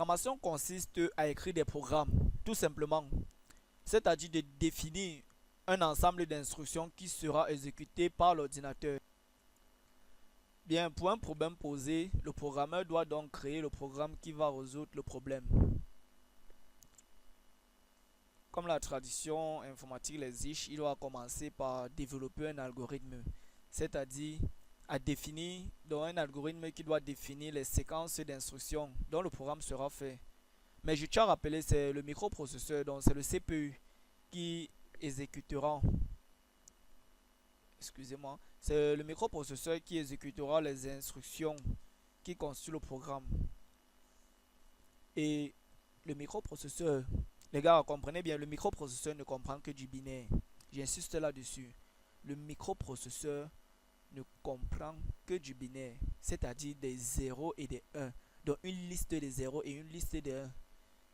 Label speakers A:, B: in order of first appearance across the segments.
A: programmation consiste à écrire des programmes, tout simplement. C'est-à-dire de définir un ensemble d'instructions qui sera exécuté par l'ordinateur. Bien, pour un problème posé, le programmeur doit donc créer le programme qui va résoudre le problème. Comme la tradition informatique l'exige, il doit commencer par développer un algorithme, c'est-à-dire à définir dans un algorithme qui doit définir les séquences d'instructions dont le programme sera fait. Mais je tiens à rappeler, c'est le microprocesseur, donc c'est le CPU qui exécutera, excusez-moi, c'est le microprocesseur qui exécutera les instructions qui constituent le programme. Et le microprocesseur, les gars, comprenez bien, le microprocesseur ne comprend que du binaire. J'insiste là-dessus. Le microprocesseur ne comprend que du binaire, c'est-à-dire des zéros et des 1. Donc une liste des zéros et une liste des 1.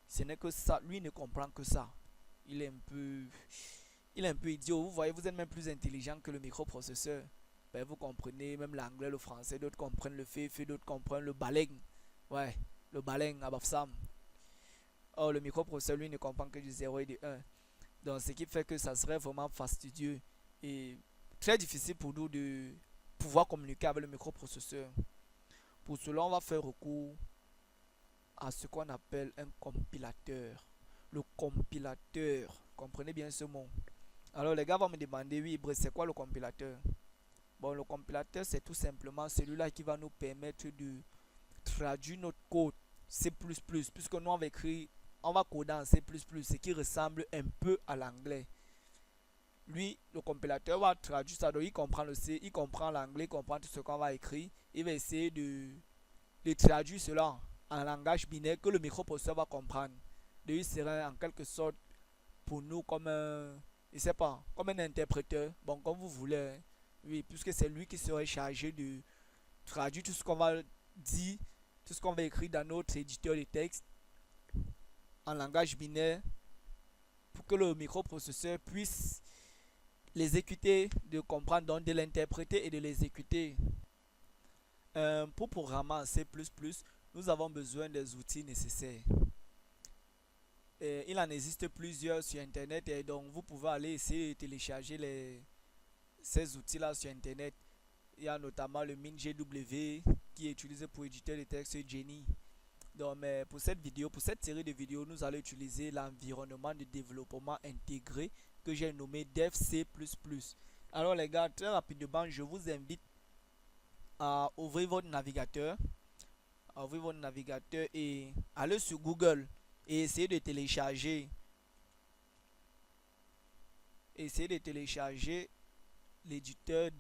A: Ce n'est que ça, lui ne comprend que ça. Il est un peu, il est un peu idiot. Vous voyez, vous êtes même plus intelligent que le microprocesseur. Ben, vous comprenez même l'anglais, le français, d'autres comprennent le fait, d'autres comprennent le baleng. Ouais, le baleng, abafsam. Or, le microprocesseur, lui, ne comprend que du zéro et du 1. Donc, ce qui fait que ça serait vraiment fastidieux et très difficile pour nous de pouvoir communiquer avec le microprocesseur. Pour cela, on va faire recours à ce qu'on appelle un compilateur. Le compilateur, comprenez bien ce mot. Alors, les gars vont me demander, oui, c'est quoi le compilateur? Bon, le compilateur, c'est tout simplement celui-là qui va nous permettre de traduire notre code C++, puisque nous on va écrire, on va coder en C++, ce qui ressemble un peu à l'anglais. Lui, le compilateur va traduire ça, donc il comprend le C, il comprend l'anglais, il comprend tout ce qu'on va écrire. Il va essayer de traduire cela en langage binaire que le microprocesseur va comprendre. Donc il serait en quelque sorte pour nous comme un, je sais pas, comme un interpréteur, bon comme vous voulez, hein. Oui, puisque c'est lui qui serait chargé de traduire tout ce qu'on va dire, tout ce qu'on va écrire dans notre éditeur de texte en langage binaire pour que le microprocesseur puisse l'exécuter, de comprendre, donc de l'interpréter et de l'exécuter. Pour programmer en C++, nous avons besoin des outils nécessaires. Il en existe plusieurs sur internet et donc vous pouvez aller essayer de télécharger ces outils là sur internet. Il y a notamment le MinGW qui est utilisé pour éditer les textes Jenny. Donc, mais pour cette vidéo, pour cette série de vidéos, nous allons utiliser l'environnement de développement intégré que j'ai nommé DevC++. Alors les gars, très rapidement, je vous invite à ouvrir votre navigateur, et aller sur Google et essayer de télécharger l'éditeur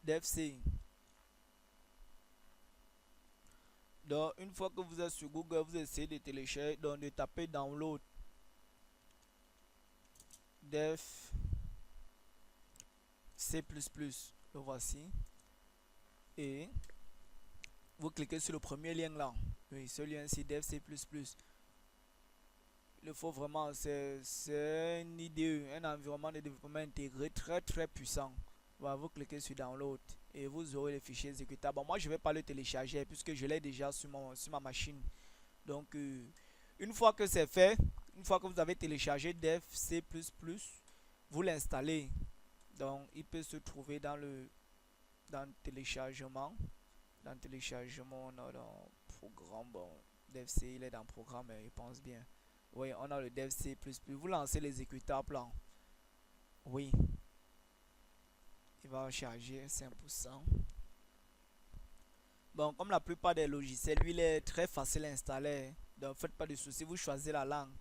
A: DevC. Donc, une fois que vous êtes sur Google, vous essayez de télécharger, donc de taper download dev C++. Le voici. Et vous cliquez sur le premier lien là. Oui, ce lien c'est dev C++. Il faut vraiment, c'est une idée, un environnement de développement intégré très puissant. Voilà, vous cliquez sur download et vous aurez les fichiers exécutables. Bon, moi je ne vais pas le télécharger puisque je l'ai déjà sur ma machine. Donc, une fois que c'est fait, une fois que vous avez téléchargé dev C++, vous l'installez. Donc, il peut se trouver dans le téléchargement. Dans le téléchargement, on a dans programme. Bon, dev C, il est dans programme, il pense bien. Oui, on a le dev C++. Vous lancez l'exécutable là. Oui, il va charger 5%. Bon, comme la plupart des logiciels, lui, il est très facile à installer. Donc, faites pas de soucis, vous choisissez la langue.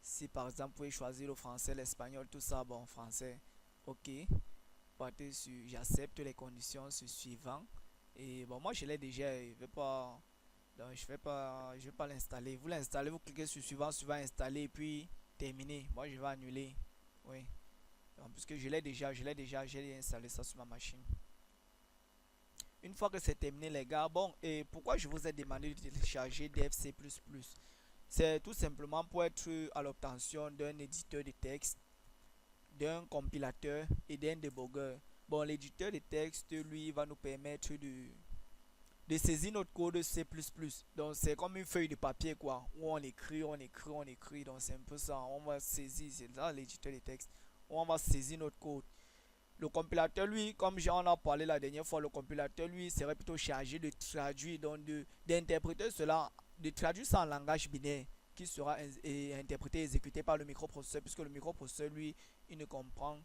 A: Si par exemple, vous pouvez choisir le français, l'espagnol, tout ça, bon, français, ok. Partez sur j'accepte les conditions sur suivant. Et bon, moi je l'ai déjà, je vais pas, donc je vais pas l'installer. Vous l'installez, vous cliquez sur suivant, suivant, installer, et puis terminer. Moi je vais annuler. Oui. Donc, puisque j'ai installé ça sur ma machine. Une fois que c'est terminé, les gars, bon, et pourquoi je vous ai demandé de télécharger DFC++? C'est tout simplement pour être à l'obtention d'un éditeur de texte, d'un compilateur et d'un debugger. Bon, l'éditeur de texte, lui, va nous permettre de de saisir notre code C++. Donc c'est comme une feuille de papier quoi, où on écrit, on écrit, on écrit. Donc c'est un peu ça, on va saisir, c'est là l'éditeur de texte, où on va saisir notre code. Le compilateur, lui, comme j'en ai parlé la dernière fois, le compilateur, lui, serait plutôt chargé de traduire, donc d'interpréter cela, de traduire ça en langage binaire, qui sera interprété et exécuté par le microprocesseur, puisque le microprocesseur, lui, il ne comprend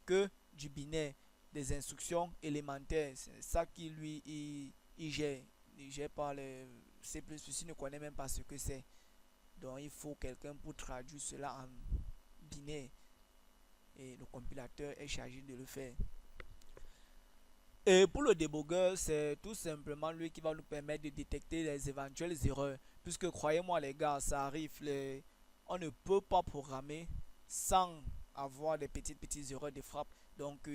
A: que du binaire, des instructions élémentaires. C'est ça qui, lui, il gère. Il gère pas le C++, il ne connaît même pas ce que c'est. Donc, il faut quelqu'un pour traduire cela en binaire. Et le compilateur est chargé de le faire. Et pour le débugger, c'est tout simplement lui qui va nous permettre de détecter les éventuelles erreurs. Puisque croyez-moi les gars, ça arrive, on ne peut pas programmer sans avoir des petites erreurs de frappe. Donc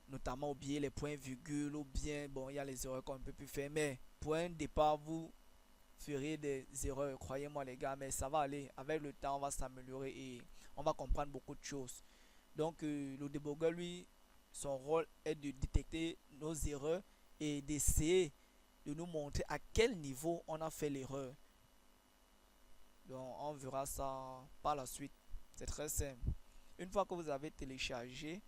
A: notamment oublier les points virgules ou bien, bon, il y a les erreurs qu'on ne peut plus faire. Mais pour un départ, vous ferez des erreurs, croyez-moi les gars, mais ça va aller. Avec le temps, on va s'améliorer et on va comprendre beaucoup de choses. Donc le débugger, lui, son rôle est de détecter nos erreurs et d'essayer de nous montrer à quel niveau on a fait l'erreur. Donc on verra ça par la suite. C'est très simple. Une fois que vous avez téléchargé,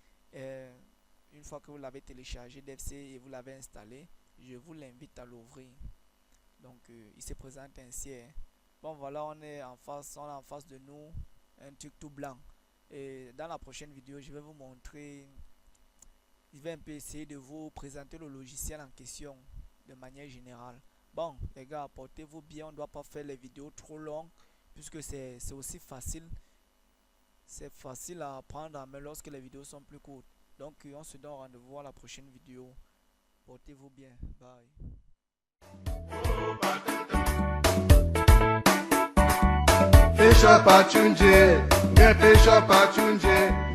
A: DevC et vous l'avez installé, je vous l'invite à l'ouvrir. Donc il se présente ainsi. Bon voilà, on a en face de nous un truc tout blanc. Et dans la prochaine vidéo, je vais vous montrer, je vais un peu essayer de vous présenter le logiciel en question de manière générale. Bon les gars, portez-vous bien, on ne doit pas faire les vidéos trop longues puisque c'est aussi facile. C'est facile à apprendre mais lorsque les vidéos sont plus courtes. Donc on se donne rendez-vous à la prochaine vidéo. Portez-vous bien, bye.
B: Fecha patunje, ficha patunje.